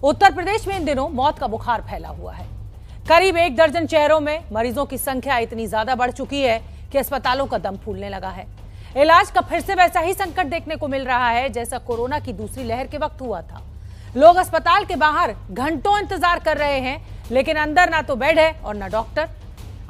उत्तर प्रदेश में इन दिनों मौत का बुखार फैला हुआ है। करीब 1 दर्जन शहरों में मरीजों की संख्या इतनी ज्यादा बढ़ चुकी है कि अस्पतालों का दम फूलने लगा है। इलाज का फिर से वैसा ही संकट देखने को मिल रहा है जैसा कोरोना की दूसरी लहर के वक्त हुआ था। लोग अस्पताल के बाहर घंटों इंतजार कर रहे हैं, लेकिन अंदर ना तो बेड है और ना डॉक्टर।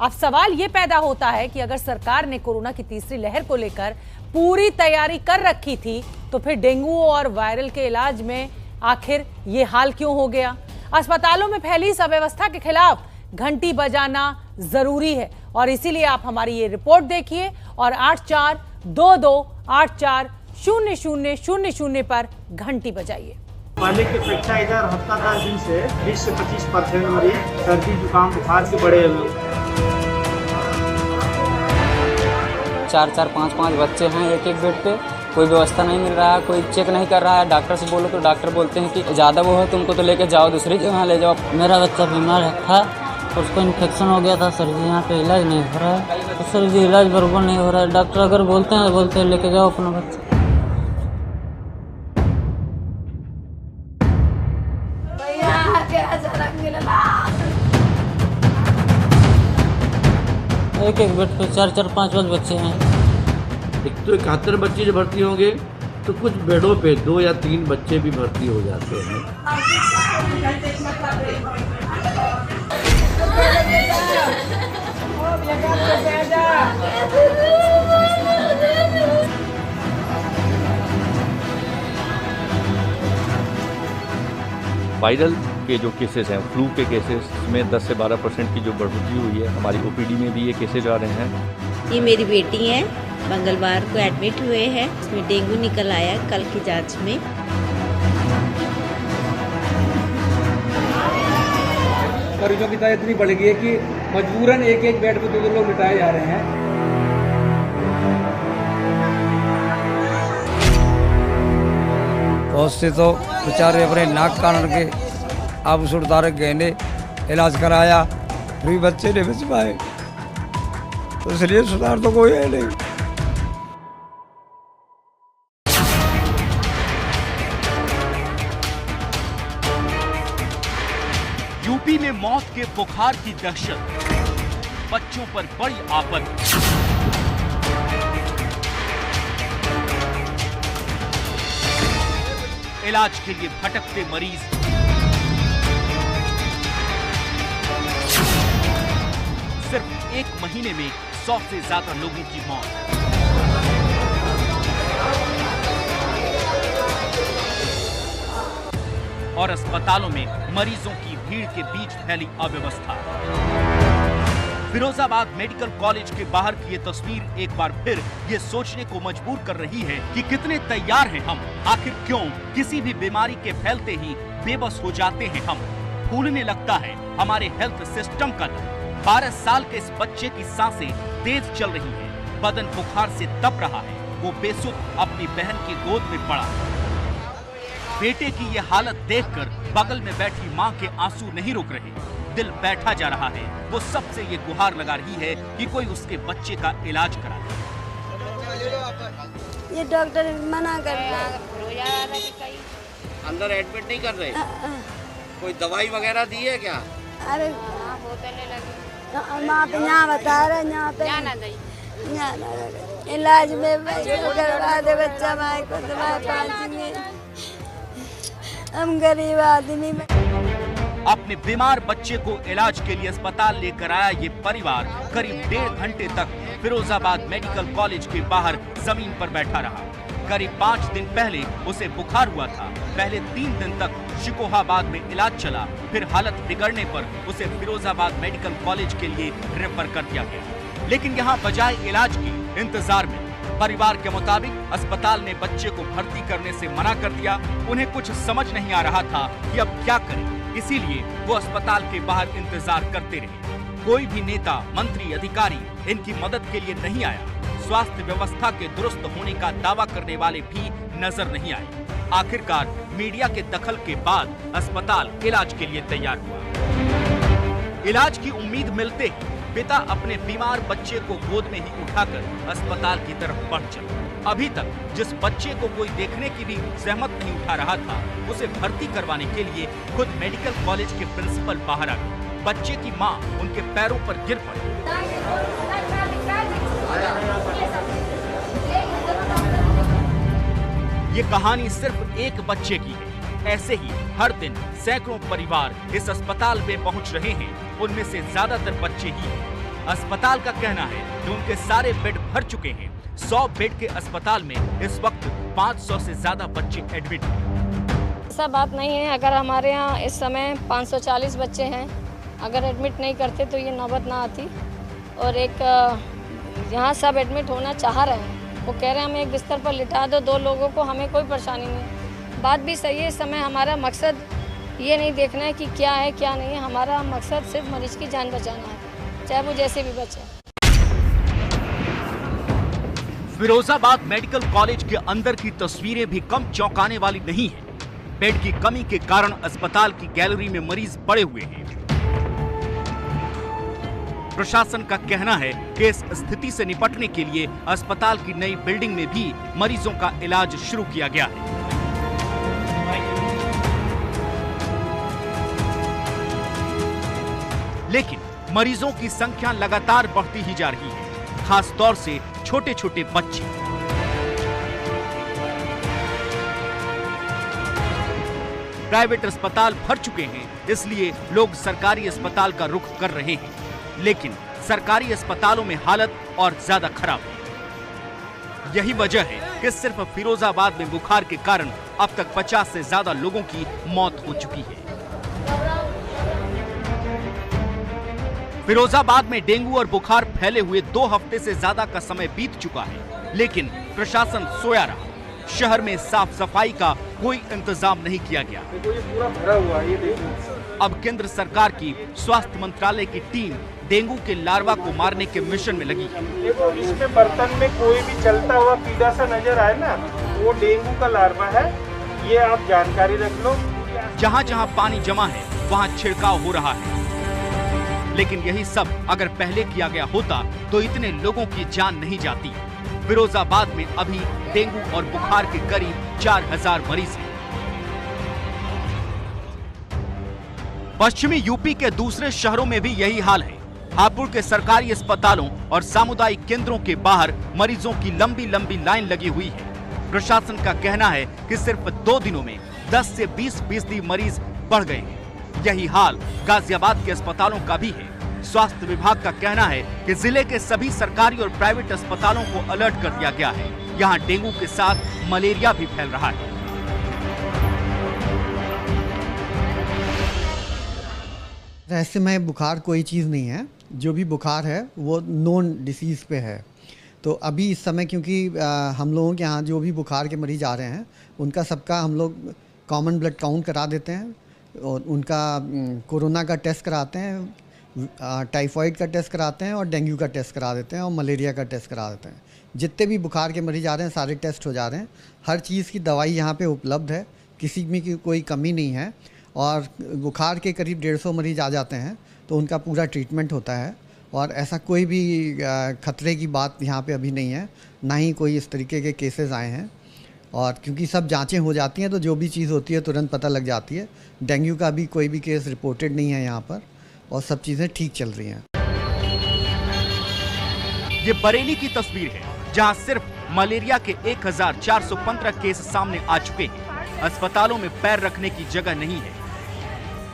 अब सवाल ये पैदा होता है कि अगर सरकार ने कोरोना की तीसरी लहर को लेकर पूरी तैयारी कर रखी थी तो फिर डेंगू और वायरल के इलाज में आखिर ये हाल क्यों हो गया। अस्पतालों में फैली इस अव्यवस्था के खिलाफ घंटी बजाना जरूरी है और इसीलिए आप हमारी ये रिपोर्ट देखिए और 8422840000 पर घंटी बजाइए। पहले की अपेक्षा इधर हफ्ता 10 दिन से 20 से 25% मरीज सर्दी जुकाम बुखार से बढ़े हुए। 4-4, 5-5 बच्चे हैं एक बेड पे। कोई व्यवस्था नहीं मिल रहा है, कोई चेक नहीं कर रहा है। डॉक्टर से बोलो तो डॉक्टर बोलते हैं कि ज़्यादा वो है तुमको तो लेके जाओ दूसरी जगह ले जाओ। मेरा बच्चा बीमार था, उसको इन्फेक्शन हो गया था सर जी, यहाँ पे इलाज नहीं हो रहा है। तो सर जी इलाज बराबर नहीं हो रहा है। डॉक्टर अगर बोलते हैं लेके जाओ अपना बच्चा। एक बेड पे 4-4, 5-5 बच्चे हैं। एक तो 71 बच्चे जो भर्ती होंगे तो कुछ बेडों पे 2 या 3 बच्चे भी भर्ती हो जाते हैं। वायरल के जो केसेस हैं, फ्लू के केसेस में 10 से 12% की जो बढ़ोतरी हुई है। हमारी ओपीडी में भी ये केसेज आ रहे हैं। ये मेरी बेटी है, मंगलवार को एडमिट हुए हैं। इसमें डेंगू निकल आया कल की जांच में। मरीजों की तादाद इतनी बढ़ गई है कि मजबूरन एक बेड पे 2 लोग लिटाए जा रहे हैं। बहुत से तो बेचारे अपने नाक कान के आभूषण उतारे गहने इलाज कराया, फिर बच्चे नहीं बच पाए। तो इसलिए सुधार तो कोई है नहीं। यूपी में मौत के बुखार की दहशत, बच्चों पर बड़ी आफत। इलाज के लिए भटकते मरीज, सिर्फ 1 महीने में 100 से ज्यादा लोगों की मौत। और अस्पतालों में मरीजों की भीड़ के बीच फैली अव्यवस्था। फिरोजाबाद मेडिकल कॉलेज के बाहर की ये तस्वीर एक बार फिर ये सोचने को मजबूर कर रही है कि कितने तैयार हैं हम। आखिर क्यों किसी भी बीमारी के फैलते ही बेबस हो जाते हैं हम। फूलने लगता है हमारे हेल्थ सिस्टम का दम। 12 साल के इस बच्चे की सांसें तेज चल रही हैं, बदन बुखार से तप रहा है। वो बेसुध अपनी बहन की गोद में पड़ा। बेटे की ये हालत देखकर बगल में बैठी माँ के आंसू नहीं रुक रहे, दिल बैठा जा रहा है। वो सबसे ये गुहार लगा रही है कि कोई उसके बच्चे का इलाज करा दे। ये डॉक्टर मना कर रहा है। अंदर एडमिट नहीं कर रहे? कोई दवाई वगैरह दी है क्या? अरे माँ पे यहाँ बता रहे, यहाँ पे इलाज में करवा दे बच्चा माँ को, दवाई पाएंगे। हम गरीब आदमी में। अपने बीमार बच्चे को इलाज के लिए अस्पताल लेकर आया ये परिवार करीब 1.5 घंटे तक फिरोजाबाद मेडिकल कॉलेज के बाहर जमीन पर बैठा रहा। करीब 5 दिन पहले उसे बुखार हुआ था। पहले 3 दिन तक शिकोहाबाद में इलाज चला, फिर हालत बिगड़ने पर उसे फिरोजाबाद मेडिकल कॉलेज के लिए रेफर कर दिया गया। लेकिन यहाँ बजाय इलाज की इंतजार में परिवार के मुताबिक अस्पताल ने बच्चे को भर्ती करने से मना कर दिया। उन्हें कुछ समझ नहीं आ रहा था कि अब क्या करें, इसीलिए वो अस्पताल के बाहर इंतजार करते रहे। कोई भी नेता, मंत्री, अधिकारी इनकी मदद के लिए नहीं आया। स्वास्थ्य व्यवस्था के दुरुस्त होने का दावा करने वाले भी नजर नहीं आए। आखिरकार मीडिया के दखल के बाद अस्पताल इलाज के लिए तैयार हुआ। इलाज की उम्मीद मिलते ही पिता अपने बीमार बच्चे को गोद में ही उठाकर अस्पताल की तरफ बढ़ चले। अभी तक जिस बच्चे को कोई देखने की भी जहमत नहीं उठा रहा था, उसे भर्ती करवाने के लिए खुद मेडिकल कॉलेज के प्रिंसिपल बाहर आ गए। बच्चे की मां उनके पैरों पर गिर पड़ी। ये कहानी सिर्फ एक बच्चे की है। ऐसे ही हर दिन सैकड़ों परिवार इस अस्पताल में पहुंच रहे हैं, उनमें से ज्यादातर बच्चे ही हैं। अस्पताल का कहना है कि उनके सारे बेड भर चुके हैं। 100 बेड के अस्पताल में इस वक्त 500 से ज्यादा बच्चे एडमिट हैं। ऐसा बात नहीं है। अगर हमारे यहाँ इस समय 540 बच्चे हैं, अगर एडमिट नहीं करते तो ये नौबत ना आती। और एक यहाँ सब एडमिट होना चाह रहे हैं, वो कह रहे हैं हमें एक बिस्तर पर लिटा दो 2 लोगों को, हमें कोई परेशानी नहीं है। बात भी सही है। इस समय हमारा मकसद ये नहीं देखना है कि क्या है क्या नहीं है, हमारा मकसद सिर्फ मरीज की जान बचाना है, चाहे वो जैसे भी बचे। फिरोजाबाद मेडिकल कॉलेज के अंदर की तस्वीरें भी कम चौंकाने वाली नहीं है। बेड की कमी के कारण अस्पताल की गैलरी में मरीज पड़े हुए हैं। प्रशासन का कहना है कि इस स्थिति से निपटने के लिए अस्पताल की नई बिल्डिंग में भी मरीजों का इलाज शुरू किया गया है। लेकिन मरीजों की संख्या लगातार बढ़ती ही जा रही है, खास तौर से छोटे छोटे बच्चे। प्राइवेट अस्पताल भर चुके हैं, इसलिए लोग सरकारी अस्पताल का रुख कर रहे हैं। लेकिन सरकारी अस्पतालों में हालत और ज्यादा खराब है। यही वजह है कि सिर्फ फिरोजाबाद में बुखार के कारण अब तक 50 से ज्यादा लोगों की मौत हो चुकी है। फिरोजाबाद में डेंगू और बुखार फैले हुए 2 हफ्ते से ज्यादा का समय बीत चुका है, लेकिन प्रशासन सोया रहा। शहर में साफ सफाई का कोई इंतजाम नहीं किया गया। पूरा भरा हुआ है ये डेंगू। अब केंद्र सरकार की स्वास्थ्य मंत्रालय की टीम डेंगू के लार्वा को मारने के मिशन में लगी है। देखो इसमें बर्तन में कोई भी चलता हुआ पीला सा नजर आए ना, वो डेंगू का लार्वा है, ये आप जानकारी रख लो। जहाँ जहाँ पानी जमा है वहाँ छिड़काव हो रहा है, लेकिन यही सब अगर पहले किया गया होता तो इतने लोगों की जान नहीं जाती। फिरोजाबाद में अभी डेंगू और बुखार के करीब 4000 मरीज हैं। पश्चिमी यूपी के दूसरे शहरों में भी यही हाल है। हापुड़ के सरकारी अस्पतालों और सामुदायिक केंद्रों के बाहर मरीजों की लंबी लंबी लाइन लगी हुई है। प्रशासन का कहना है कि सिर्फ 2 दिनों में 10 से 20% मरीज बढ़ गए हैं। यही हाल गाजियाबाद के अस्पतालों का भी है। स्वास्थ्य विभाग का कहना है कि जिले के सभी सरकारी और प्राइवेट अस्पतालों को अलर्ट कर दिया गया है। यहाँ डेंगू के साथ मलेरिया भी फैल रहा है। रहस्यमय बुखार कोई चीज़ नहीं है। जो भी बुखार है वो नॉन डिसीज़ पे है। तो अभी इस समय क्योंकि हम लोगों के यहाँ जो भी बुखार के मरीज आ रहे हैं उनका सबका हम लोग कॉमन ब्लड काउंट करा देते हैं और उनका कोरोना का टेस्ट कराते हैं, टाइफाइड का टेस्ट कराते हैं और डेंगू का टेस्ट करा देते हैं और मलेरिया का टेस्ट करा देते हैं। जितने भी बुखार के मरीज आ रहे हैं सारे टेस्ट हो जा रहे हैं। हर चीज़ की दवाई यहाँ पे उपलब्ध है, किसी में की कोई कमी नहीं है। और बुखार के करीब 150 मरीज आ जाते हैं तो उनका पूरा ट्रीटमेंट होता है और ऐसा कोई भी खतरे की बात यहाँ पे अभी नहीं है, ना ही कोई इस तरीके के केसेस आए हैं। और क्योंकि सब जांचें हो जाती हैं तो जो भी चीज़ होती है तुरंत पता लग जाती है। डेंगू का भी कोई भी केस रिपोर्टेड नहीं है यहाँ पर और सब चीज़ें ठीक चल रही हैं। ये बरेली की तस्वीर है जहाँ सिर्फ मलेरिया के 1415 केस सामने आ चुके हैं। अस्पतालों में पैर रखने की जगह नहीं है।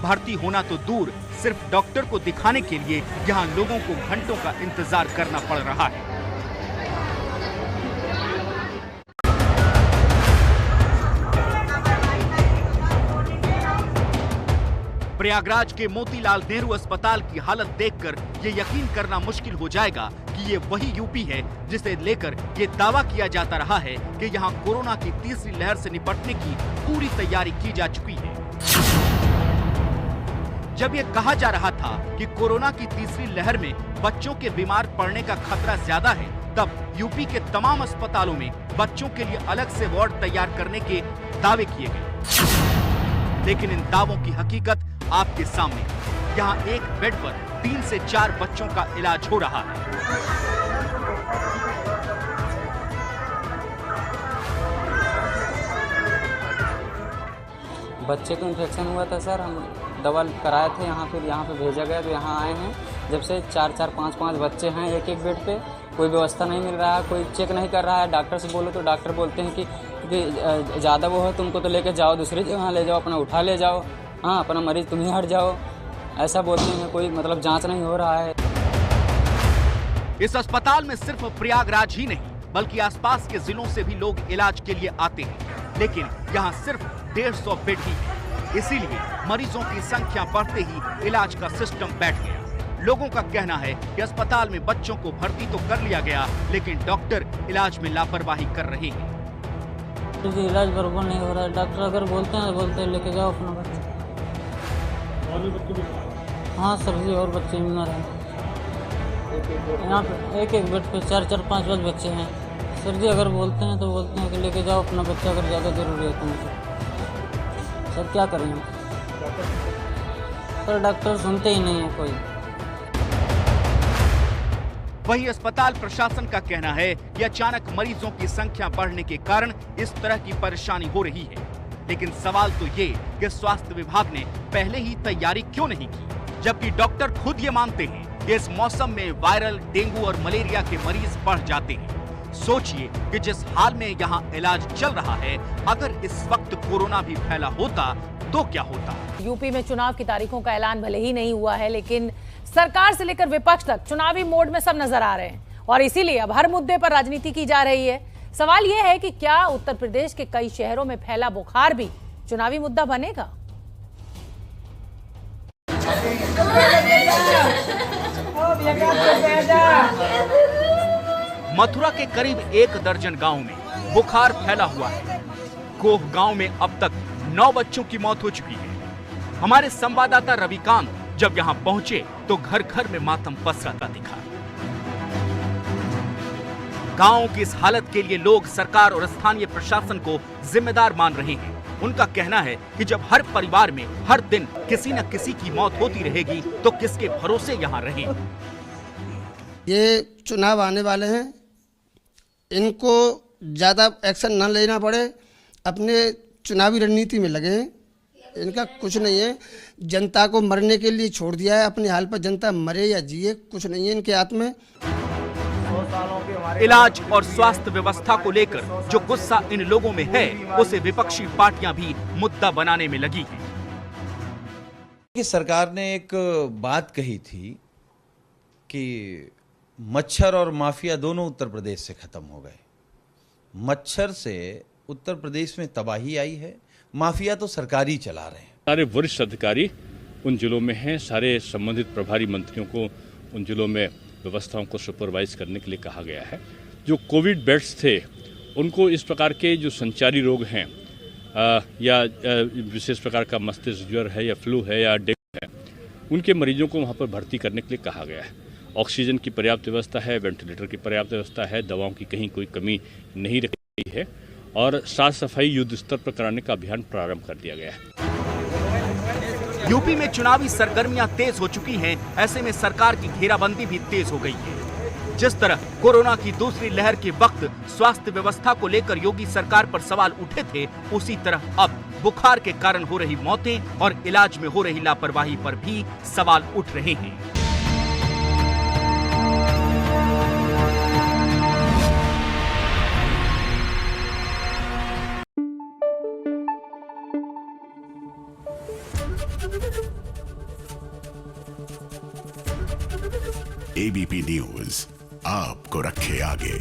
भर्ती होना तो दूर, सिर्फ डॉक्टर को दिखाने के लिए यहाँ लोगों को घंटों का इंतजार करना पड़ रहा है। प्रयागराज के मोतीलाल नेहरू अस्पताल की हालत देखकर ये यकीन करना मुश्किल हो जाएगा कि ये वही यूपी है जिसे लेकर ये दावा किया जाता रहा है कि यहाँ कोरोना की तीसरी लहर से निपटने की पूरी तैयारी की जा चुकी है। जब ये कहा जा रहा था कि कोरोना की तीसरी लहर में बच्चों के बीमार पड़ने का खतरा ज्यादा है, तब यूपी के तमाम अस्पतालों में बच्चों के लिए अलग से वार्ड तैयार करने के दावे किए गए। लेकिन इन दावों की हकीकत आपके सामने। यहाँ एक बेड पर 3 से 4 बच्चों का इलाज हो रहा है। बच्चे को इन्फेक्शन हुआ था सर, हम दवा कराए थे यहाँ, फिर यहाँ पे भेजा गया तो यहाँ आए हैं। जब से 4-4, 5-5 बच्चे हैं एक बेड पे, कोई व्यवस्था नहीं मिल रहा है, कोई चेक नहीं कर रहा है। डॉक्टर से बोलो तो डॉक्टर बोलते हैं कि ज़्यादा वो है तुमको तो लेके जाओ दूसरी जगह ले जाओ, अपना उठा ले जाओ, हाँ अपना मरीज तुम ही हट जाओ, ऐसा बोलते हैं। कोई मतलब जाँच नहीं हो रहा है। इस अस्पताल में सिर्फ प्रयागराज ही नहीं बल्कि आसपास के जिलों से भी लोग इलाज के लिए आते हैं, लेकिन यहाँ सिर्फ 150 बेड ही है। इसीलिए मरीजों की संख्या बढ़ते ही इलाज का सिस्टम बैठ गया। लोगों का कहना है कि अस्पताल में बच्चों को भर्ती तो कर लिया गया, लेकिन डॉक्टर इलाज में लापरवाही कर रहे हैं। इलाज बराबर नहीं हो रहा है। डॉक्टर अगर बोलते हैं लेके जाओ अपना बच्चा। हाँ सर जी, और बच्चे बीमार हैं। यहाँ पे एक बेड पे 4-4, 5-5 बच्चे हैं। सर जी अगर बोलते हैं तो बोलते हैं कि लेके जाओ अपना बच्चा, अगर ज़्यादा जरूरी है तो। सर क्या करें हम? सर डॉक्टर सुनते ही नहीं है कोई। वहीं अस्पताल प्रशासन का कहना है कि अचानक मरीजों की संख्या बढ़ने के कारण इस तरह की परेशानी हो रही है। लेकिन सवाल तो ये कि स्वास्थ्य विभाग ने पहले ही तैयारी क्यों नहीं की, जबकि डॉक्टर खुद ये मानते हैं कि इस मौसम में वायरल, डेंगू और मलेरिया के मरीज बढ़ जाते हैं। सोचिए कि जिस हाल में यहाँ इलाज चल रहा है, अगर इस वक्त कोरोना भी फैला होता तो क्या होता। यूपी में चुनाव की तारीखों का ऐलान भले ही नहीं हुआ है, लेकिन सरकार से लेकर विपक्ष तक चुनावी मोड में सब नजर आ रहे हैं और इसीलिए अब हर मुद्दे पर राजनीति की जा रही है। सवाल यह है कि क्या उत्तर प्रदेश के कई शहरों में फैला बुखार भी चुनावी मुद्दा बनेगा? मथुरा के करीब 1 दर्जन गांव में बुखार फैला हुआ है। कोह गांव में अब तक 9 बच्चों की मौत हो चुकी है। हमारे संवाददाता रविकांत जब यहां पहुंचे तो घर घर में मातम पसराता दिखा। गांव की इस हालत के लिए लोग सरकार और स्थानीय प्रशासन को जिम्मेदार मान रहे हैं। उनका कहना है कि जब हर परिवार में हर दिन किसी न किसी की मौत होती रहेगी तो किसके भरोसे यहाँ रहें। ये चुनाव आने वाले हैं, इनको ज़्यादा एक्शन न लेना पड़े, अपने चुनावी रणनीति में लगे। इनका कुछ नहीं है, जनता को मरने के लिए छोड़ दिया है। अपने हाल पर जनता मरे या जिए कुछ नहीं है इनके हाथ में। इलाज और स्वास्थ्य व्यवस्था को लेकर जो गुस्सा इन लोगों में है, उसे विपक्षी पार्टियां भी मुद्दा बनाने में लगी हैं। कि सरकार ने एक बात कही थी कि मच्छर और माफिया दोनों उत्तर प्रदेश से खत्म हो गए। मच्छर से उत्तर प्रदेश में तबाही आई है, माफिया तो सरकार ही चला रहे हैं। सारे वरिष्ठ अधिकारी उन जिलों में हैं, सारे संबंधित प्रभारी मंत्रियों को उन जिलों में व्यवस्थाओं को सुपरवाइज करने के लिए कहा गया है। जो कोविड बेड्स थे उनको इस प्रकार के जो संचारी रोग हैं या विशेष प्रकार का मस्तिष्क ज्वर है या फ्लू है या डेंगू है, उनके मरीजों को वहाँ पर भर्ती करने के लिए कहा गया है। ऑक्सीजन की पर्याप्त व्यवस्था है, वेंटिलेटर की पर्याप्त व्यवस्था है, दवाओं की कहीं कोई कमी नहीं रखी गई है और साफ सफाई युद्ध स्तर पर कराने का अभियान प्रारंभ कर दिया गया है। यूपी में चुनावी सरगर्मियां तेज हो चुकी हैं, ऐसे में सरकार की घेराबंदी भी तेज हो गई है। जिस तरह कोरोना की दूसरी लहर के वक्त स्वास्थ्य व्यवस्था को लेकर योगी सरकार पर सवाल उठे थे, उसी तरह अब बुखार के कारण हो रही मौतें और इलाज में हो रही लापरवाही पर भी सवाल उठ रहे हैं। एबीपी न्यूज आपको रखे आगे।